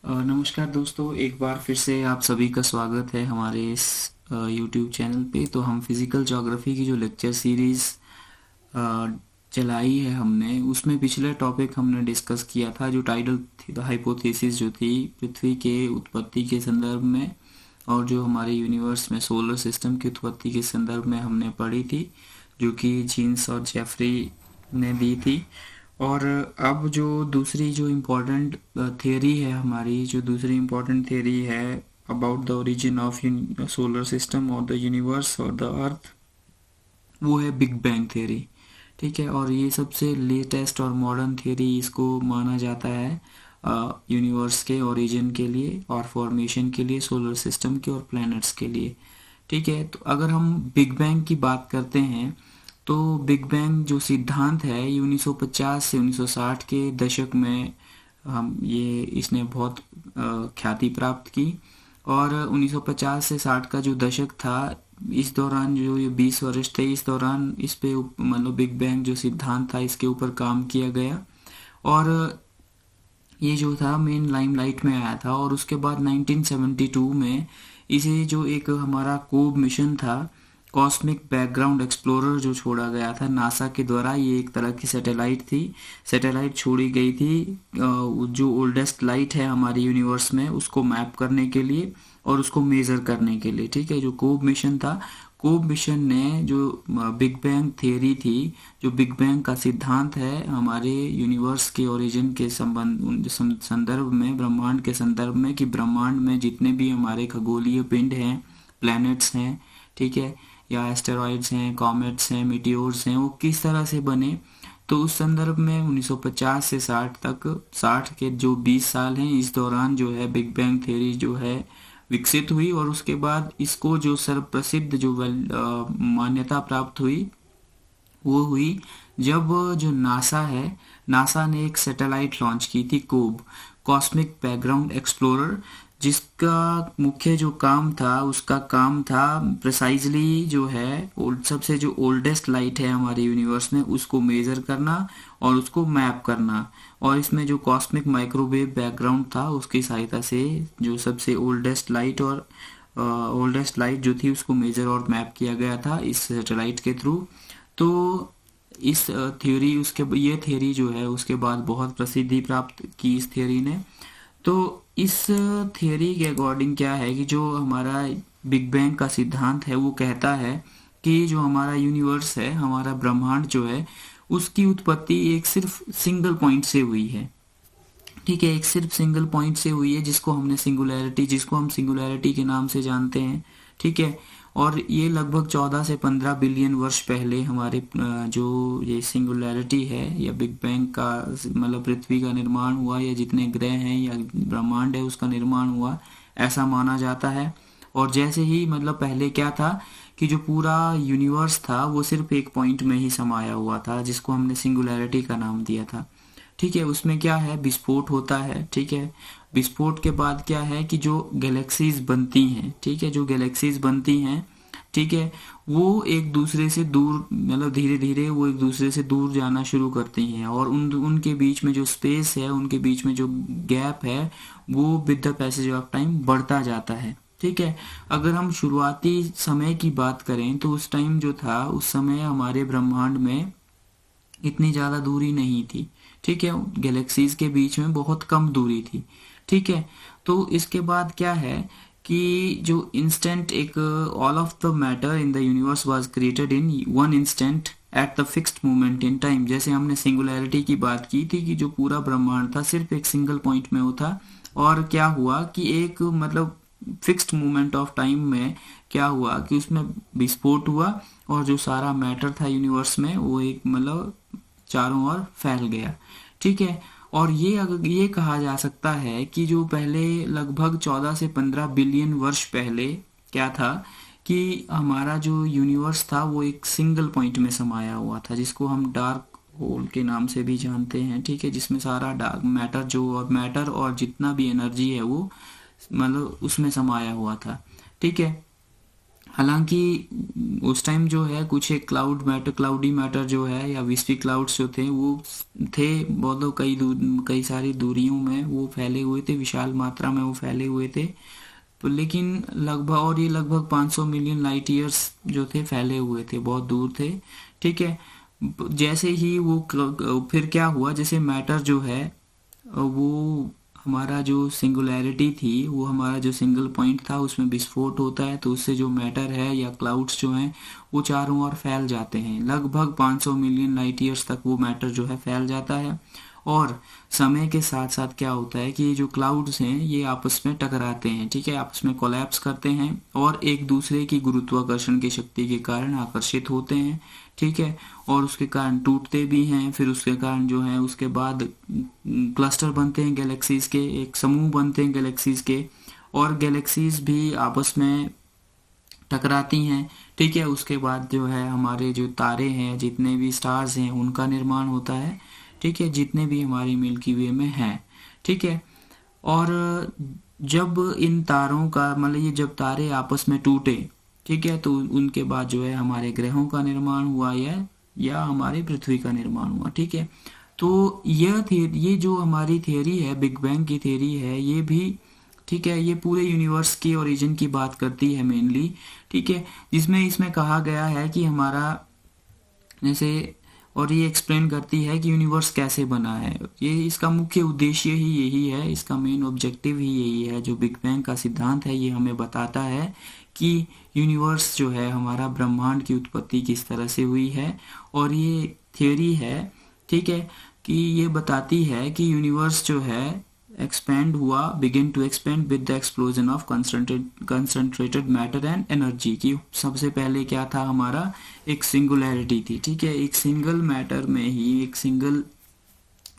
नमस्कार दोस्तों, एक बार फिर से आप सभी का स्वागत है हमारे इस YouTube चैनल पे। तो हम फिज़िकल ज्योग्राफी की जो लेक्चर सीरीज़ चलाई है हमने, उसमें पिछले टॉपिक हमने डिस्कस किया था जो टाइडल हाइपोथेसिस जो थी पृथ्वी के उत्पत्ति के संदर्भ में, और जो हमारे यूनिवर्स में सोलर सिस्टम की उत्पत्ति के संदर्भ में हमने पढ़ी थी, जो कि जीन्स और जेफरी ने दी थी। और अब जो दूसरी जो इम्पोर्टेंट थियरी है हमारी, जो दूसरी इम्पोर्टेंट थियरी है about the origin of solar system और द यूनिवर्स और द अर्थ, वो है बिग बैंग थियरी। ठीक है, और ये सबसे लेटेस्ट और मॉडर्न थियरी इसको माना जाता है यूनिवर्स के ओरिजिन के लिए और फॉर्मेशन के लिए, सोलर सिस्टम के और प्लैनेट्स के लिए। ठीक है, तो अगर हम बिग बैंग की बात करते हैं तो बिग बैंग जो सिद्धांत है ये 1950 से 1960 के दशक में हम ये इसने बहुत ख्याति प्राप्त की। और 1950 से 60 का जो दशक था, इस दौरान जो ये 20 वर्ष थे, इस दौरान इस पे मतलब बिग बैंग जो सिद्धांत था इसके ऊपर काम किया गया। और ये जो था मेन लाइमलाइट में आया था। और उसके बाद 1972 में इसे जो एक हमारा कोब मिशन था, कॉस्मिक बैकग्राउंड एक्सप्लोरर, जो छोड़ा गया था नासा के द्वारा, ये एक तरह की सैटेलाइट थी। सैटेलाइट छोड़ी गई थी जो ओल्डेस्ट लाइट है हमारे यूनिवर्स में उसको मैप करने के लिए और उसको मेज़र करने के लिए। ठीक है, जो कोब मिशन था, कोब मिशन ने जो बिग बैंग थियरी थी, जो बिग बैंग का सिद्धांत है हमारे यूनिवर्स के ओरिजिन के संदर्भ में, ब्रह्मांड के संदर्भ में, कि ब्रह्मांड में जितने भी हमारे खगोलीय पिंड हैं, प्लैनेट्स हैं, ठीक है, या एस्टेरॉइड्स हैं, कॉमेट्स हैं, मीटियोर्स हैं, वो किस तरह से बने। तो उस संदर्भ में 1950 से 60 तक, 60 के जो 20 साल हैं, इस दौरान जो है बिग बैंग थ्योरी जो है विकसित हुई। और उसके बाद इसको जो सर्वप्रसिद्ध जो मान्यता प्राप्त हुई वो हुई जब जो नासा है, नासा ने एक सैटेलाइट लॉन्च की थी, कोब, कॉस्मिक बैकग्राउंड एक्सप्लोरर, जिसका मुख्य जो काम था, उसका काम था प्रिसाइजली जो है सबसे जो ओल्डेस्ट लाइट है हमारे यूनिवर्स में उसको मेजर करना और उसको मैप करना। और इसमें जो कॉस्मिक माइक्रोवेव बैकग्राउंड था उसकी सहायता से जो सबसे ओल्डेस्ट लाइट और ओल्डेस्ट लाइट जो थी उसको मेजर और मैप किया गया था इस सैटेलाइट के थ्रू। तो इस थ्योरी, उसके ये थ्योरी जो है उसके बाद बहुत प्रसिद्धि प्राप्त की इस थ्योरी ने। तो इस थ्योरी के अकॉर्डिंग क्या है कि जो हमारा बिग बैंग का सिद्धांत है वो कहता है कि जो हमारा यूनिवर्स है, हमारा ब्रह्मांड जो है, उसकी उत्पत्ति एक सिर्फ सिंगल पॉइंट से हुई है। ठीक है, एक सिर्फ सिंगल पॉइंट से हुई है जिसको हम सिंगुलैरिटी के नाम से जानते हैं। ठीक है, और ये लगभग 14 से 15 बिलियन वर्ष पहले हमारे जो ये सिंगुलैरिटी है या बिग बैंग का मतलब पृथ्वी का निर्माण हुआ, या जितने ग्रह हैं या ब्रह्मांड है उसका निर्माण हुआ, ऐसा माना जाता है। और जैसे ही मतलब पहले क्या था कि जो पूरा यूनिवर्स था वो सिर्फ एक पॉइंट में ही समाया हुआ था, जिसको हमने सिंगुलैरिटी का नाम दिया था। ठीक है, उसमें क्या है, विस्फोट होता है। ठीक है, विस्फोट के बाद क्या है कि जो गैलेक्सीज बनती हैं, ठीक है, जो गैलेक्सीज बनती हैं, ठीक है, वो एक दूसरे से दूर, मतलब धीरे धीरे वो एक दूसरे से दूर जाना शुरू करती हैं। और उनके बीच में जो स्पेस है, उनके बीच में जो गैप है, वो with the passage of time बढ़ता जाता है। ठीक है, अगर हम शुरुआती समय की बात करें तो उस टाइम जो था, उस समय हमारे ब्रह्मांड में इतनी ज़्यादा दूरी नहीं थी। ठीक है, गैलेक्सीज के बीच में बहुत कम दूरी थी। ठीक है, तो इसके बाद क्या है कि जो इंस्टेंट एक all of the matter in the universe was created in one instant at the fixed moment in time. जैसे हमने सिंगुलैरिटी की बात की थी कि जो पूरा ब्रह्मांड था सिर्फ एक सिंगल पॉइंट में होता, और क्या हुआ कि एक मतलब फिक्स्ड मोमेंट ऑफ टाइम में क्या हुआ कि उसमें विस्फोट हुआ और जो सारा मैटर था यूनिवर्स में वो एक मतलब चारों ओर फैल गया। ठीक है, और ये अगर ये कहा जा सकता है कि जो पहले लगभग 14 से 15 बिलियन वर्ष पहले क्या था कि हमारा जो यूनिवर्स था वो एक सिंगल पॉइंट में समाया हुआ था, जिसको हम डार्क होल के नाम से भी जानते हैं। ठीक है, जिसमें सारा डार्क मैटर जो, और मैटर और जितना भी एनर्जी है वो मतलब उसमें समाया हुआ था। ठीक है, हालांकि उस टाइम जो है कुछ एक क्लाउडी मैटर जो है या विस्पी क्लाउड्स जो थे वो थे बहुत कई सारी दूरियों में वो फैले हुए थे, विशाल मात्रा में वो फैले हुए थे। तो लेकिन लगभग, और ये लगभग 500 मिलियन लाइट ईयर्स जो थे फैले हुए थे, बहुत दूर थे। ठीक है। जैसे ही वो फिर क्या हुआ, जैसे मैटर जो है वो हमारा जो सिंगुलैरिटी थी, वो हमारा जो सिंगल पॉइंट था उसमें विस्फोट होता है, तो उससे जो मैटर है या क्लाउड्स जो हैं वो चारों ओर फैल जाते हैं। लगभग 500 मिलियन लाइट ईयर्स तक वो मैटर जो है फैल जाता है। और समय के साथ साथ क्या होता है कि ये जो क्लाउड्स हैं ये आपस में टकराते हैं, ठीक है, आपस में कोलैप्स करते हैं और एक दूसरे की गुरुत्वाकर्षण की शक्ति के कारण आकर्षित होते हैं। ठीक है। और उसके कारण टूटते भी हैं, फिर उसके कारण जो है उसके बाद क्लस्टर बनते हैं गैलेक्सीज के, एक समूह बनते हैं गैलेक्सीज के, और गैलेक्सीज भी आपस में टकराती हैं। ठीक है। उसके बाद जो है हमारे जो तारे हैं, जितने भी स्टार्स हैं, उनका निर्माण होता है। ठीक है। जितने भी हमारी मिल्की वे में हैं। ठीक है। और जब इन तारों का मतलब ये जब तारे आपस में टूटे, ठीक है, तो उनके बाद जो है हमारे ग्रहों का निर्माण हुआ या हमारी पृथ्वी का निर्माण हुआ। ठीक है। तो ये जो हमारी थियरी है, बिग बैंग की थियरी है, ये भी ठीक है, ये पूरे यूनिवर्स की ओरिजिन की बात करती है मेनली। ठीक है। जिसमें इसमें कहा गया है कि हमारा जैसे, और ये एक्सप्लेन करती है कि यूनिवर्स कैसे बना है। ये इसका मुख्य उद्देश्य ही यही है, इसका मेन ऑब्जेक्टिव ही यही है। जो बिग बैंग का सिद्धांत है ये हमें बताता है कि यूनिवर्स जो है, हमारा ब्रह्मांड की उत्पत्ति किस तरह से हुई है। और ये थियोरी है, ठीक है, कि ये बताती है कि यूनिवर्स जो है एक्सपेंड हुआ, begin to expand with the explosion of concentrated matter and energy. की सबसे पहले क्या था, हमारा एक सिंगुलैरिटी थी। ठीक है। एक सिंगल मैटर में ही, एक सिंगल,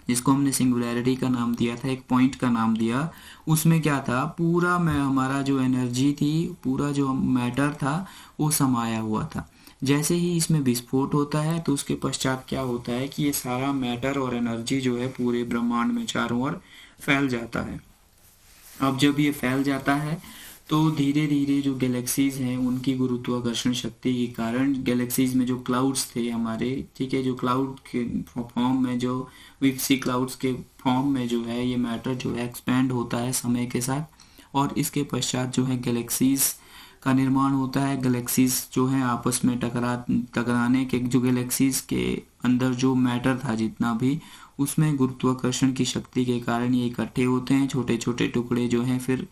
जिसको हमने सिंगुलैरिटी का नाम दिया था, एक पॉइंट का नाम दिया, उसमें क्या था, पूरा में हमारा जो एनर्जी थी, पूरा जो मैटर था वो समाया हुआ था। जैसे ही इसमें विस्फोट होता है तो उसके पश्चात क्या होता है कि ये सारा मैटर और एनर्जी जो है पूरे ब्रह्मांड में चारों ओर फैल जाता है। अब जब ये फैल जाता है तो धीरे धीरे जो गैलेक्सीज हैं उनकी गुरुत्वाकर्षण शक्ति के कारण गैलेक्सीज में जो क्लाउड्स थे हमारे, ठीक है, जो क्लाउड के फॉर्म में, जो विप्सी क्लाउड्स के फॉर्म में जो है ये मैटर जो है एक्सपैंड होता है समय के साथ। और इसके पश्चात जो है गैलेक्सीज का निर्माण होता है। गैलेक्सीज जो है आपस में टकराने के, जो गैलेक्सीज के अंदर जो मैटर था जितना भी, उसमें गुरुत्वाकर्षण की शक्ति के कारण ये इकट्ठे होते हैं, छोटे छोटे टुकड़े जो हैं, फिर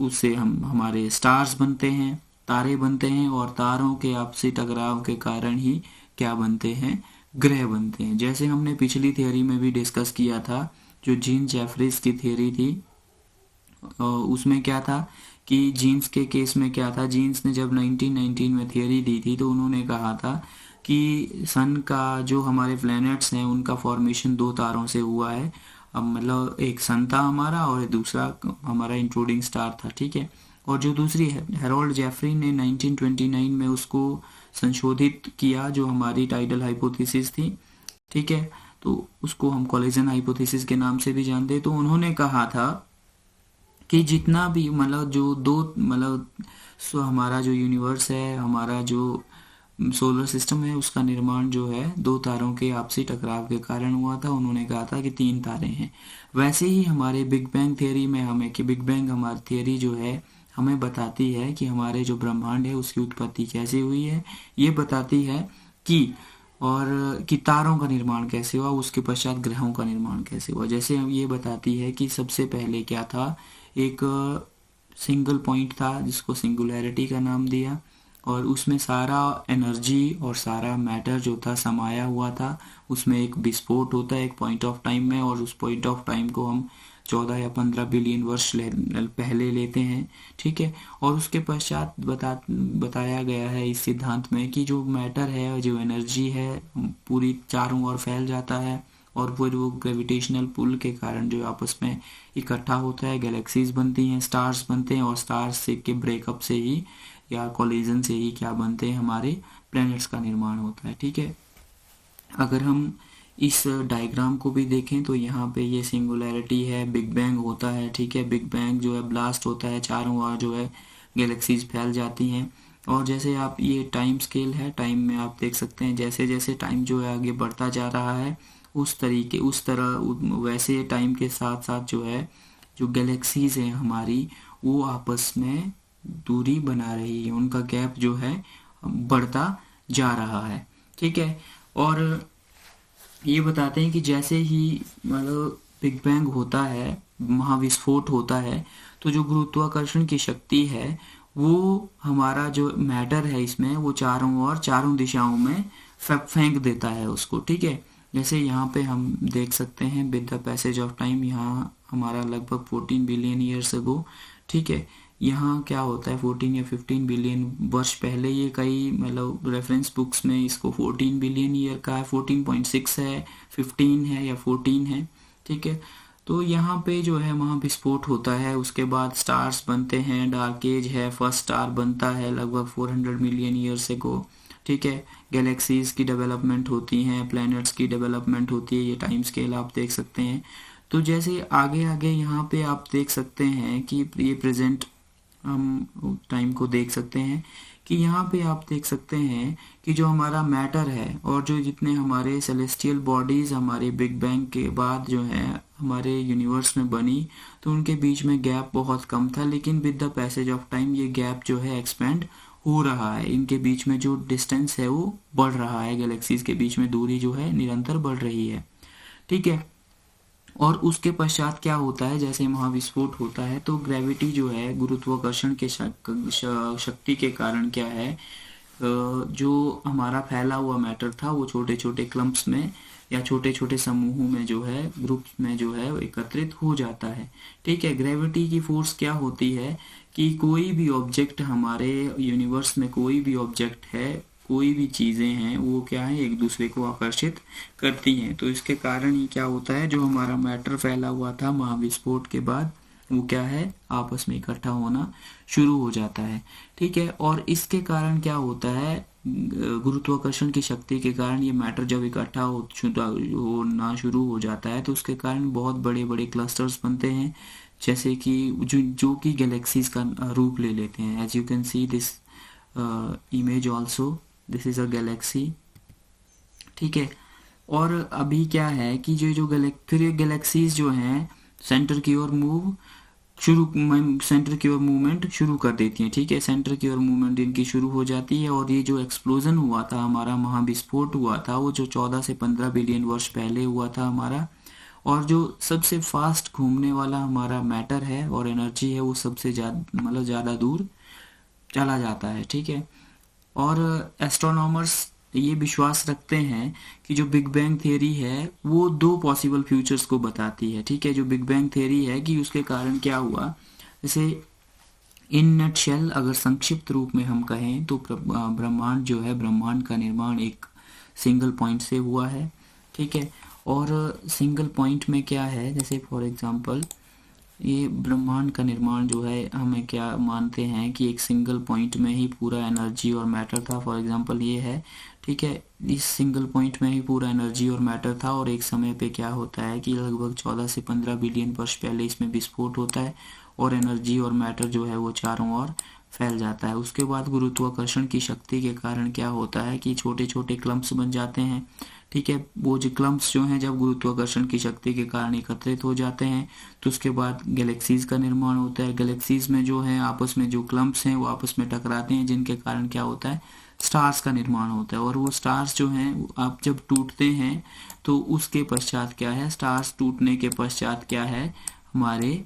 उससे हम हमारे स्टार्स बनते हैं, तारे बनते हैं, और तारों के आपसी टकराव के कारण ही क्या बनते हैं, ग्रह बनते हैं। जैसे हमने पिछली थियोरी में भी डिस्कस किया था, जो जीन जेफरीज की थियोरी थी, उसमें क्या था कि जीन्स के केस में क्या था, जीन्स ने जब 1919 में थियोरी दी थी तो उन्होंने कहा था कि सन का जो हमारे प्लैनेट्स हैं उनका फॉर्मेशन दो तारों से हुआ है। अब मतलब एक सन था हमारा और दूसरा हमारा इंट्रूडिंग स्टार था। ठीक है। और जो दूसरी है, हेरोल्ड जेफरी ने 1929 में उसको संशोधित किया, जो हमारी टाइडल हाइपोथेसिस थी। ठीक है। तो उसको हम कोलिजन हाइपोथेसिस के नाम से भी जानते हैं। तो उन्होंने कहा था कि जितना भी मतलब जो दो मतलब हमारा जो यूनिवर्स है, हमारा जो सोलर सिस्टम है, उसका निर्माण जो है दो तारों के आपसी टकराव के कारण हुआ था। उन्होंने कहा था कि तीन तारे हैं। वैसे ही हमारे बिग बैंग थियरी में हमें, कि बिग बैंग हमारी थियरी जो है हमें बताती है कि हमारे जो ब्रह्मांड है उसकी उत्पत्ति कैसे हुई है। ये बताती है कि, और कि तारों का निर्माण कैसे हुआ, उसके पश्चात ग्रहों का निर्माण कैसे हुआ। जैसे हम ये बताती है कि सबसे पहले क्या था, एक सिंगल पॉइंट था जिसको सिंगुलैरिटी का नाम दिया, और उसमें सारा एनर्जी और सारा मैटर जो था समाया हुआ था। उसमें एक विस्फोट होता है एक पॉइंट ऑफ टाइम में, और उस पॉइंट ऑफ टाइम को हम 14 या 15 बिलियन वर्ष पहले लेते हैं। ठीक है। और उसके पश्चात बताया गया है इस सिद्धांत में कि जो मैटर है, जो एनर्जी है, पूरी चारों ओर फैल जाता है, और फिर वो ग्रेविटेशनल पुल के कारण जो आपस में इकट्ठा होता है, गैलेक्सीज बनती हैं, स्टार्स बनते हैं, और स्टार्स से के ब्रेकअप से ही या कोलिजन से ही क्या बनते हैं, हमारे प्लैनेट्स का निर्माण होता है। ठीक है। अगर हम इस डायग्राम को भी देखें तो यहाँ पे ये सिंगुलैरिटी है, बिग बैंग होता है। ठीक है। बिग बैंग जो है ब्लास्ट होता है, चारों ओर जो है गैलेक्सीज फैल जाती हैं। और जैसे आप ये टाइम स्केल है, टाइम में आप देख सकते हैं जैसे जैसे टाइम जो है आगे बढ़ता जा रहा है उस तरह वैसे टाइम के साथ साथ जो है जो गैलेक्सीज हैं हमारी वो आपस में दूरी बना रही है, उनका गैप जो है बढ़ता जा रहा है। ठीक है। और ये बताते हैं कि जैसे ही मतलब बिग बैंग होता है, महाविस्फोट होता है, तो जो गुरुत्वाकर्षण की शक्ति है वो हमारा जो मैटर है इसमें वो चारों दिशाओं में फेंक देता है उसको। ठीक है। जैसे यहाँ पे हम देख सकते हैं with the passage of time, यहाँ हमारा लगभग 14 बिलियन ईयर्स अगो। ठीक है। यहाँ क्या होता है 14 या 15 बिलियन वर्ष पहले, ये कई मतलब रेफरेंस बुक्स में इसको 14 बिलियन ईयर का है, 14.6 है, 15 है या 14 है। ठीक है। तो यहाँ पे जो है वहाँ विस्फोट होता है, उसके बाद स्टार्स बनते हैं, डार्क एज है, फर्स्ट स्टार बनता है लगभग 400 मिलियन ईयर से को। ठीक है। गैलेक्सीज की डेवलपमेंट होती हैं, प्लैनेट्स की डेवलपमेंट होती है, ये टाइम स्केल आप देख सकते हैं। तो जैसे आगे आगे यहाँ पे आप देख सकते हैं कि ये प्रेजेंट हम टाइम को देख सकते हैं कि यहाँ पे आप देख सकते हैं कि जो हमारा मैटर है और जो जितने हमारे सेलेस्टियल बॉडीज हमारे बिग बैंग के बाद जो है हमारे यूनिवर्स में बनी, तो उनके बीच में गैप बहुत कम था, लेकिन with the passage of time ये गैप जो है एक्सपेंड हो रहा है, इनके बीच में जो डिस्टेंस है वो बढ़ रहा है, गैलेक्सीज के बीच में दूरी जो है निरंतर बढ़ रही है। ठीक है। और उसके पश्चात क्या होता है, जैसे महाविस्फोट होता है तो ग्रेविटी जो है गुरुत्वाकर्षण के शक्ति के कारण क्या है, जो हमारा फैला हुआ मैटर था वो छोटे छोटे क्लम्प्स में या छोटे छोटे समूहों में जो है ग्रुप्स में जो है एकत्रित हो जाता है। ठीक है। ग्रेविटी की फोर्स क्या होती है कि कोई भी ऑब्जेक्ट हमारे यूनिवर्स में कोई भी ऑब्जेक्ट है, कोई भी चीज़ें हैं वो क्या है एक दूसरे को आकर्षित करती हैं। तो इसके कारण ही क्या होता है जो हमारा मैटर फैला हुआ था महाविस्फोट के बाद वो क्या है आपस में इकट्ठा होना शुरू हो जाता है। ठीक है। और इसके कारण क्या होता है गुरुत्वाकर्षण की शक्ति के कारण ये मैटर जब इकट्ठा होना शुरू हो जाता है तो उसके कारण बहुत बड़े बड़े क्लस्टर्स बनते हैं, जैसे कि जो कि गैलेक्सीज का रूप ले लेते हैं। As you can see this image also, this is a galaxy. ठीक है। और अभी क्या है कि फिर ये गैलेक्सीज जो हैं सेंटर की ओर सेंटर की ओर मूवमेंट शुरू कर देती हैं। ठीक है। सेंटर की ओर मूवमेंट इनकी शुरू हो जाती है और ये जो एक्सप्लोजन हुआ था हमारा महाविस्फोट हुआ था वो जो 14 से 15 बिलियन वर्ष पहले हुआ था हमारा, और जो सबसे फास्ट घूमने वाला हमारा मैटर है और एनर्जी है वो सबसे ज़्यादा दूर चला जाता है। ठीक है। और एस्ट्रोनॉमर्स ये विश्वास रखते हैं कि जो बिग बैंग थियरी है वो दो पॉसिबल फ्यूचर्स को बताती है। ठीक है। जो बिग बैंग थियरी है कि उसके कारण क्या हुआ, जैसे इन नटशेल अगर संक्षिप्त रूप में हम कहें तो ब्रह्मांड जो है, ब्रह्मांड का निर्माण एक सिंगल पॉइंट से हुआ है। ठीक है। और सिंगल पॉइंट में क्या है, जैसे फॉर एग्जांपल ये ब्रह्मांड का निर्माण जो है हमें क्या मानते हैं कि एक सिंगल पॉइंट में ही पूरा एनर्जी और मैटर था। फॉर एग्जांपल ये है। ठीक है। इस सिंगल पॉइंट में ही पूरा एनर्जी और मैटर था और एक समय पे क्या होता है कि लगभग 14 से 15 बिलियन वर्ष पहले इसमें विस्फोट होता है और एनर्जी और मैटर जो है वो चारों ओर फैल जाता है। उसके बाद गुरुत्वाकर्षण की शक्ति के कारण क्या होता है कि छोटे छोटे क्लम्प्स बन जाते हैं। ठीक है। वो जो क्लम्प्स जो हैं जब गुरुत्वाकर्षण की शक्ति के कारण एकत्रित हो जाते हैं तो उसके बाद गैलेक्सीज का निर्माण होता है। गैलेक्सीज में जो है आपस में जो क्लम्प्स हैं वो आपस में टकराते हैं, जिनके कारण क्या होता है स्टार्स का निर्माण होता है। और वो स्टार्स जो हैं आप जब टूटते हैं तो उसके पश्चात क्या है, स्टार्स टूटने के पश्चात क्या है हमारे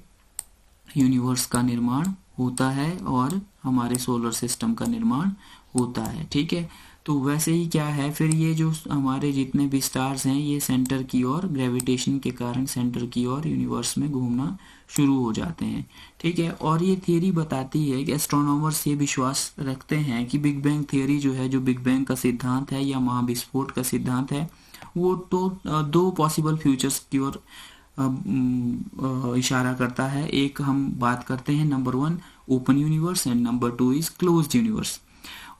यूनिवर्स का निर्माण होता है और हमारे सोलर सिस्टम का निर्माण होता है। ठीक है। तो वैसे ही क्या है फिर ये जो हमारे जितने भी स्टार्स हैं ये सेंटर की ओर ग्रेविटेशन के कारण सेंटर की ओर यूनिवर्स में घूमना शुरू हो जाते हैं। ठीक है। और ये थियरी बताती है कि एस्ट्रोनॉमर्स ये विश्वास रखते हैं कि बिग बैंग थियरी जो है, जो बिग बैंग का सिद्धांत है या महाविस्फोट का सिद्धांत है, वो तो दो पॉसिबल फ्यूचर्स की ओर इशारा करता है। एक हम बात करते हैं number 1 open universe and number 2 is closed universe.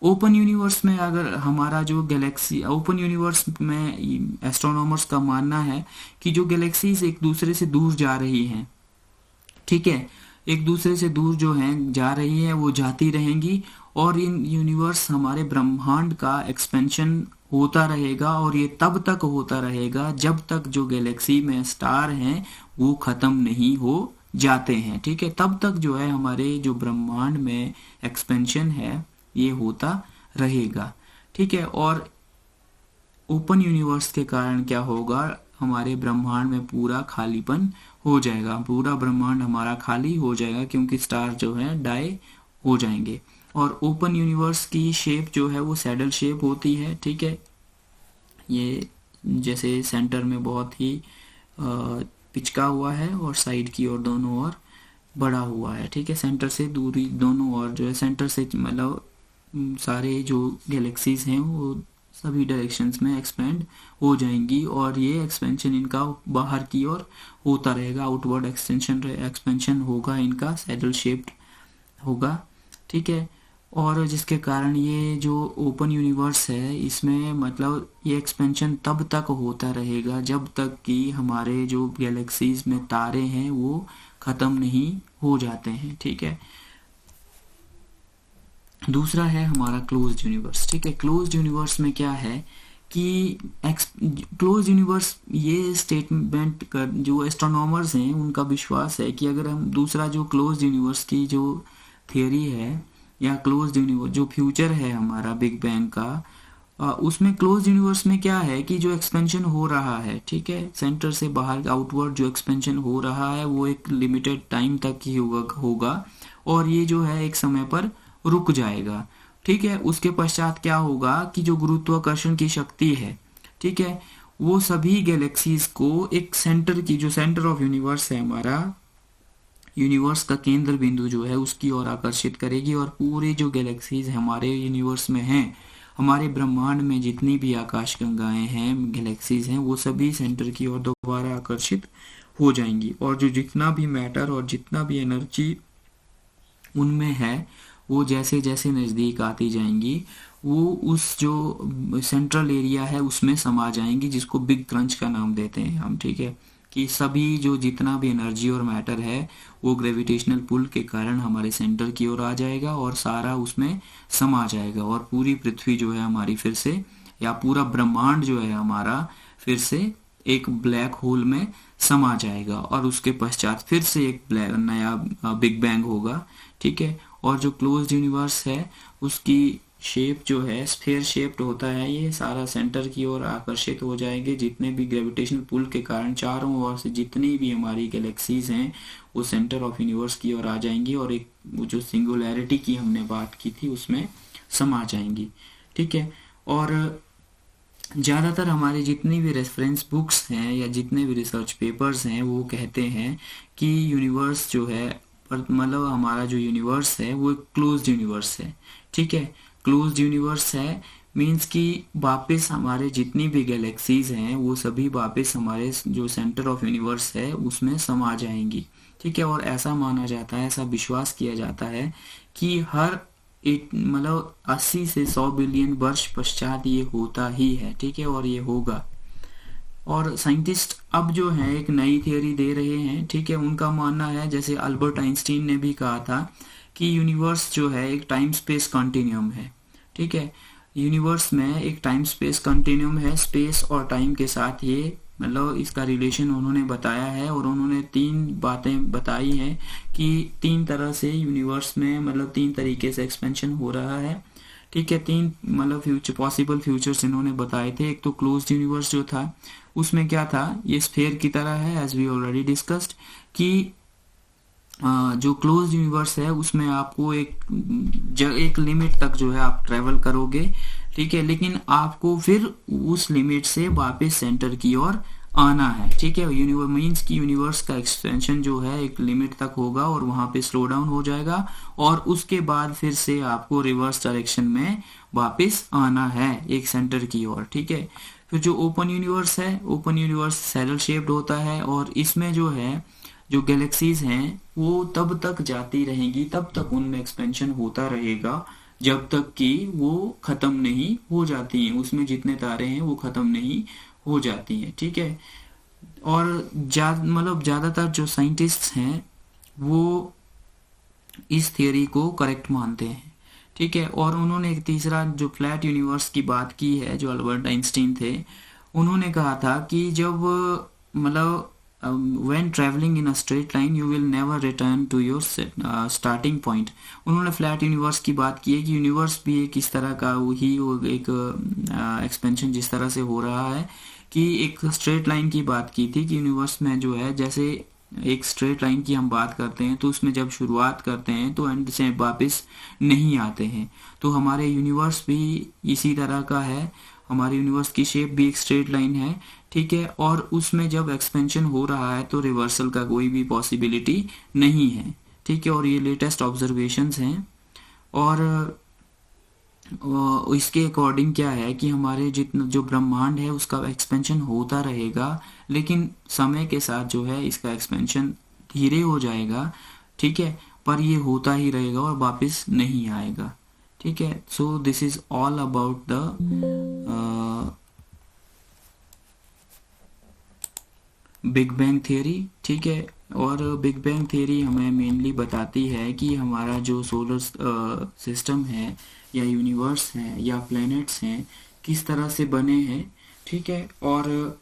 Open universe में अगर हमारा जो गैलेक्सी ओपन यूनिवर्स में एस्ट्रोनॉमर्स का मानना है कि जो गैलेक्सीज एक दूसरे से दूर जा रही हैं, ठीक है, एक दूसरे से दूर जो हैं जा रही है वो जाती रहेंगी, और इन यूनिवर्स हमारे ब्रह्मांड का एक्सपेंशन होता रहेगा, और ये तब तक होता रहेगा जब तक जो गैलेक्सी में स्टार हैं वो खत्म नहीं हो जाते हैं। ठीक है, तब तक जो है हमारे जो ब्रह्मांड में एक्सपेंशन है ये होता रहेगा। ठीक है, और ओपन यूनिवर्स के कारण क्या होगा, हमारे ब्रह्मांड में पूरा खालीपन हो जाएगा, पूरा ब्रह्मांड हमारा खाली हो जाएगा, क्योंकि स्टार जो है डाई हो जाएंगे। और ओपन यूनिवर्स की शेप जो है वो सैडल शेप होती है। ठीक है, ये जैसे सेंटर में बहुत ही पिचका हुआ है और साइड की ओर दोनों ओर बड़ा हुआ है। ठीक है, सेंटर से दूरी दोनों ओर जो है, सेंटर से मतलब सारे जो गैलेक्सीज हैं वो सभी डायरेक्शंस में एक्सपेंड हो जाएंगी, और ये एक्सपेंशन इनका बाहर की ओर होता रहेगा, आउटवर्ड एक्सपेंशन होगा इनका, सैडल शेप्ड होगा। ठीक है, और जिसके कारण ये जो ओपन यूनिवर्स है इसमें मतलब ये एक्सपेंशन तब तक होता रहेगा जब तक कि हमारे जो गैलेक्सीज में तारे हैं वो ख़त्म नहीं हो जाते हैं। ठीक है, दूसरा है हमारा क्लोज्ड यूनिवर्स। ठीक है, क्लोज्ड यूनिवर्स में क्या है कि क्लोज यूनिवर्स, ये स्टेटमेंट कर जो एस्ट्रोनॉमर्स हैं उनका विश्वास है कि अगर हम दूसरा जो क्लोज यूनिवर्स की जो थियरी है या क्लोज यूनिवर्स जो फ्यूचर है हमारा बिग बैंग का, उसमें क्लोज यूनिवर्स में क्या है कि जो एक्सपेंशन हो रहा है, ठीक है, सेंटर से बाहर आउटवर्ड जो एक्सपेंशन हो रहा है वो एक लिमिटेड टाइम तक ही होगा, और ये जो है एक समय पर रुक जाएगा। ठीक है, उसके पश्चात क्या होगा कि जो गुरुत्वाकर्षण की शक्ति है, ठीक है, वो सभी गैलेक्सीज को एक सेंटर की, जो सेंटर ऑफ यूनिवर्स है हमारा, यूनिवर्स का केंद्र बिंदु जो है उसकी ओर आकर्षित करेगी, और पूरे जो गैलेक्सीज हमारे यूनिवर्स में हैं, हमारे ब्रह्मांड में जितनी भी आकाश गंगाएं हैं, गैलेक्सीज हैं, वो सभी सेंटर की ओर दोबारा आकर्षित हो जाएंगी, और जो जितना भी मैटर और जितना भी एनर्जी उनमें है वो जैसे जैसे नज़दीक आती जाएंगी वो उस जो सेंट्रल एरिया है उसमें समा जाएंगी, जिसको बिग क्रंच का नाम देते हैं हम। ठीक है, कि सभी जो जितना भी एनर्जी और मैटर है वो ग्रेविटेशनल पुल के कारण हमारे सेंटर की ओर आ जाएगा और सारा उसमें समा जाएगा, और पूरी पृथ्वी जो है हमारी फिर से, या पूरा ब्रह्मांड जो है हमारा फिर से एक ब्लैक होल में समा जाएगा, और उसके पश्चात फिर से एक नया बिग बैंग होगा। ठीक है, और जो क्लोज्ड यूनिवर्स है उसकी शेप जो है स्फीयर शेप्ड होता है, ये सारा सेंटर की ओर आकर्षित हो जाएंगे, जितने भी ग्रेविटेशनल पुल के कारण चारों ओर से जितनी भी हमारी गैलेक्सीज हैं वो सेंटर ऑफ यूनिवर्स की ओर आ जाएंगी, और एक जो सिंगुलैरिटी की हमने बात की थी उसमें समा जाएंगी। ठीक है, और ज़्यादातर हमारे जितनी भी रेफरेंस बुक्स हैं या जितने भी रिसर्च पेपर्स हैं वो कहते हैं कि यूनिवर्स जो है, पर मतलब हमारा जो यूनिवर्स है वो एक क्लोज्ड यूनिवर्स है। ठीक है, क्लोज्ड यूनिवर्स है मींस कि वापस हमारे जितनी भी गैलेक्सीज हैं वो सभी वापस हमारे जो सेंटर ऑफ यूनिवर्स है उसमें समा जाएंगी। ठीक है, और ऐसा माना जाता है, ऐसा विश्वास किया जाता है कि हर मतलब 80 से 100 बिलियन वर्ष पश्चात ये होता ही है। ठीक है, और ये होगा, और साइंटिस्ट अब जो है एक नई थियोरी दे रहे हैं। ठीक है, उनका मानना है, जैसे अल्बर्ट आइंस्टीन ने भी कहा था कि यूनिवर्स जो है एक टाइम स्पेस कंटिन्यूम है। ठीक है, यूनिवर्स में एक टाइम स्पेस कंटिन्यूम है, स्पेस और टाइम के साथ ये मतलब इसका रिलेशन उन्होंने बताया है, और उन्होंने 3 बातें बताई हैं कि 3 तरह से यूनिवर्स में मतलब 3 तरीके से एक्सपेंशन हो रहा है। ठीक है, 3 मतलब पॉसिबल फ्यूचर्स इन्होंने बताए थे। एक तो क्लोज्ड यूनिवर्स जो था उसमें क्या था, ये स्फीयर की तरह है एज वी ऑलरेडी डिस्कस्ड, कि जो क्लोज यूनिवर्स है उसमें आपको एक लिमिट तक जो है आप ट्रेवल करोगे। ठीक है, लेकिन आपको फिर उस लिमिट से वापस सेंटर की ओर आना है। ठीक है, यूनिवर्स मीन्स की यूनिवर्स का एक्सपेंशन जो है एक लिमिट तक होगा और वहां पे स्लो डाउन हो जाएगा, और उसके बाद फिर से आपको रिवर्स डायरेक्शन में वापस आना है एक सेंटर की ओर। ठीक है, फिर जो ओपन यूनिवर्स है, ओपन यूनिवर्स सैडल शेप्ड होता है, और इसमें जो है जो गैलेक्सीज हैं वो तब तक जाती रहेंगी, तब तक उनमें एक्सपेंशन होता रहेगा जब तक कि वो खत्म नहीं हो जाती हैं, उसमें जितने तारे हैं वो खत्म नहीं हो जाती हैं। ठीक है, और मतलब ज्यादातर जो साइंटिस्ट्स हैं वो इस थियोरी को करेक्ट मानते हैं। ठीक है, और उन्होंने एक तीसरा जो फ्लैट यूनिवर्स की बात की है, जो अल्बर्ट आइंस्टीन थे, उन्होंने कहा था कि जब मतलब when travelling in a straight line you will never return to your starting point. उन्होंने फ्लैट यूनिवर्स की बात की है कि यूनिवर्स भी एक इस तरह का ही एक एक्सपेंशन जिस तरह से हो रहा है, कि एक स्ट्रेट लाइन की बात की थी कि यूनिवर्स में जो है, जैसे एक स्ट्रेट लाइन की हम बात करते हैं तो उसमें जब शुरुआत करते हैं तो एंड से वापस नहीं आते हैं। तो हमारे यूनिवर्स भी इसी तरह का है, हमारे यूनिवर्स की शेप भी एक स्ट्रेट लाइन है। ठीक है, और उसमें जब एक्सपेंशन हो रहा है तो रिवर्सल का कोई भी पॉसिबिलिटी नहीं है। ठीक है, और ये लेटेस्ट ऑब्जर्वेशंस हैं। और इसके अकॉर्डिंग क्या है कि हमारे जितना जो ब्रह्मांड है उसका एक्सपेंशन होता रहेगा, लेकिन समय के साथ जो है इसका एक्सपेंशन धीरे हो जाएगा। ठीक है, पर ये होता ही रहेगा और वापस नहीं आएगा। ठीक है, so this is all about the big bang theory. ठीक है, और बिग बैंग थियरी हमें मेनली बताती है कि हमारा जो सोलर सिस्टम है या यूनिवर्स है या प्लैनेट्स हैं किस तरह से बने हैं। ठीक है, और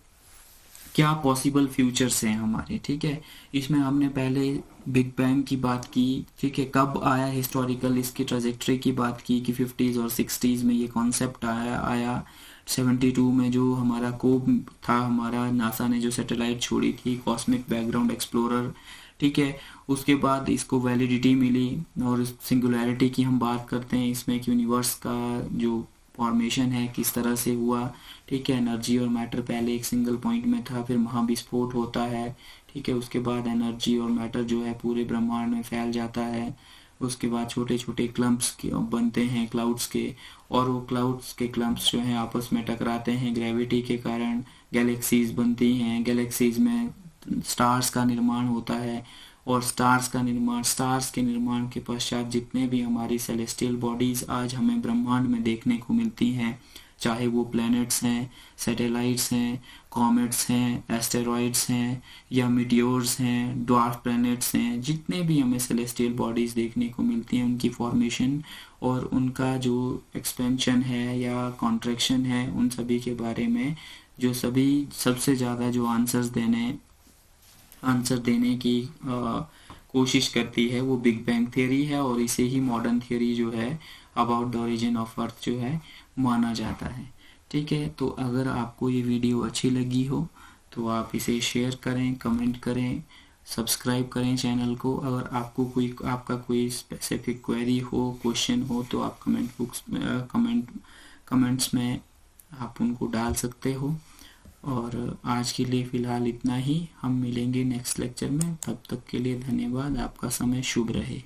क्या पॉसिबल फ्यूचर्स हैं हमारे। ठीक है, इसमें हमने पहले बिग बैंग की बात की। ठीक है, कब आया हिस्टोरिकल इसकी ट्रेजेक्ट्री की बात की कि 50s और 60s में ये कॉन्सेप्ट आया 72 में जो हमारा कोब था, हमारा नासा ने जो सैटेलाइट छोड़ी थी कॉस्मिक बैकग्राउंड एक्सप्लोरर। ठीक है, उसके बाद इसको वैलिडिटी मिली और सिंगुलैरिटी की हम बात करते हैं इसमें कि यूनिवर्स का जो फॉर्मेशन है किस तरह से हुआ। ठीक है, एनर्जी और मैटर पहले एक सिंगल पॉइंट में था, फिर महाविस्फोट होता है। ठीक है, उसके बाद एनर्जी और मैटर जो है पूरे ब्रह्मांड में फैल जाता है। उसके बाद छोटे छोटे क्लम्प्स बनते हैं क्लाउड्स के, और वो क्लाउड्स के क्लम्प्स जो हैं आपस में टकराते हैं ग्रेविटी के कारण, गैलेक्सीज बनती हैं। गैलेक्सीज में स्टार्स का निर्माण होता है, और स्टार्स के निर्माण के पश्चात जितने भी हमारी सेलेस्टियल बॉडीज आज हमें ब्रह्मांड में देखने को मिलती हैं, चाहे वो प्लैनेट्स हैं, सैटेलाइट्स हैं, कॉमेट्स हैं, एस्टेरॉइड्स हैं, या मीटियोर्स हैं, ड्वार्फ प्लैनेट्स हैं, जितने भी हमें सेलेस्टियल बॉडीज देखने को मिलती हैं उनकी फॉर्मेशन और उनका जो एक्सपेंशन है या कॉन्ट्रैक्शन है, उन सभी के बारे में जो सभी सबसे ज़्यादा जो आंसर देने की कोशिश करती है वो बिग बैंग थ्योरी है, और इसे ही मॉडर्न थ्योरी जो है about the origin of earth जो है माना जाता है। ठीक है, तो अगर आपको ये वीडियो अच्छी लगी हो तो आप इसे शेयर करें, कमेंट करें, सब्सक्राइब करें चैनल को। अगर आपका कोई स्पेसिफिक क्वेरी हो, क्वेश्चन हो, तो आप कमेंट्स में आप उनको डाल सकते हो। और आज के लिए फ़िलहाल इतना ही, हम मिलेंगे नेक्स्ट लेक्चर में। तब तक के लिए धन्यवाद, आपका समय शुभ रहे।